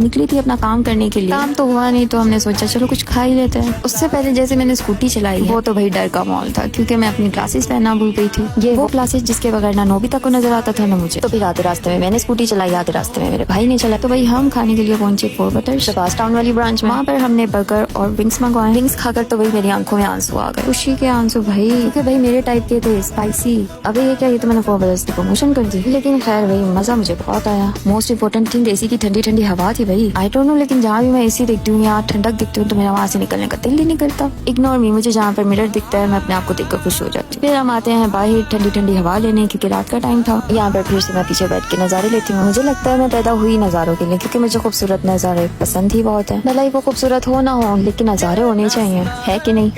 निकली थी अपना काम करने के लिए। काम तो हुआ नहीं तो हमने सोचा चलो कुछ खा ही लेते हैं। उससे पहले जैसे मैंने स्कूटी चलाई वो तो भाई डर का माहौल था, क्योंकि मैं अपनी क्लासेस पहनना भूल गई थी। ये वो क्लासेस जिसके बगैर ना नोबिता को नजर आता था ना मुझे। तो फिर आधे रास्ते में मैंने स्कूटी चलाई, आधे रास्ते में मेरे भाई ने चला। तो भाई हम खाने के लिए पहुंचे फोर बटर शबाज टाउन वाली ब्रांच में। वहाँ पर हमने बर्गर और विंग्स मंगवाए। विंग्स खाकर तो भाई मेरी आंखों में आंसू आ गए, खुशी के आंसू भाई, क्योंकि भाई मेरे टाइप के थे, स्पाइसी। अबे ये क्या, ये तो मैंने फोर बटर्स की प्रमोशन कर दी। लेकिन खैर भाई मजा मुझे बहुत आया। मोस्ट इंपोर्टेंट थिंग एसी की ठंडी ठंडी हवा थी भाई। आई डोंट नो, लेकिन जहाँ भी मैं एसी देखती हूँ या ठंडक दिखती हूँ तो मेरा वहाँ से निकलने का दिल ही नहीं करता। इग्नोर मी, मुझे जहाँ पर मिरर दिखता है मैं अपने आप को देखकर खुश हो जाती हूँ। फिर हम आते हैं बाहर ठंडी ठंडी हवा लेने, क्योंकि रात का टाइम था। यहाँ पर फिर से मैं पीछे बैठ के नजारे लेती हूँ। मुझे लगता है मैं पैदा हुई नजारों के लिए, क्योंकि मुझे खूबसूरत नजारे पसंद ही बहुत है। भले ही वो खूबसूरत हो ना हो, लेकिन नजारे होने चाहिए, है कि नहीं।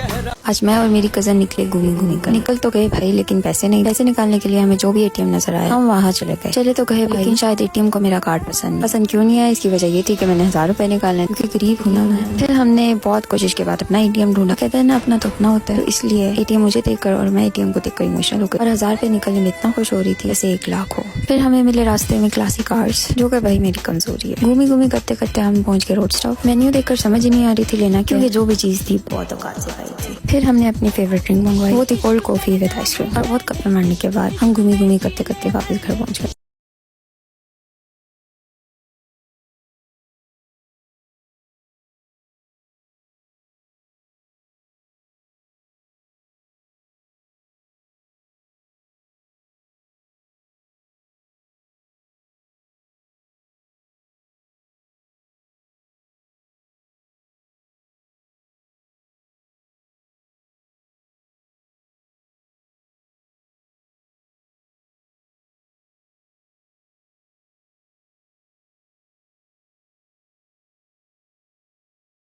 आज मैं और मेरी कजन निकले घूमी घूमी कर। निकल तो गए भाई, लेकिन पैसे नहीं। पैसे निकालने के लिए हमें जो भी एटीएम नजर आया हम वहाँ चले गए। चले तो गए भाई, लेकिन शायद एटीएम को मेरा कार्ड पसंद क्यों नहीं आया। इसकी वजह ये थी कि मैंने 1000 रुपए निकालने, क्योंकि गरीब हूँ ना मैं। फिर हमने बहुत कोशिश के बाद अपना एटीएम ढूंढा। कहते हैं ना अपना तो अपना होता है, तो इसलिए एटीएम मुझे देखकर और मैं एटीएम को देखकर इमोशनल हो गई। और 1000 रुपए निकलने में इतना खुश हो रही थी जैसे 1 लाख हो। फिर हमें मिले रास्ते में क्लासिक कार्स, जो कि भाई मेरी कमजोरी है। घूमी घूमी करते करते हम पहुंच गए रोड स्टॉप। मेन्यू देखकर समझ ही नहीं आ रही थी लेना, क्योंकि जो भी चीज थी बहुत औकात से आई थी। फिर हमने अपनी फेवरेट ड्रिंक मंगवाई, वो थी कोल्ड कॉफी विद आइसक्रीम। और बहुत कपड़े मारने के बाद हम घूमी घूमी करते करते वापस घर पहुंच गए।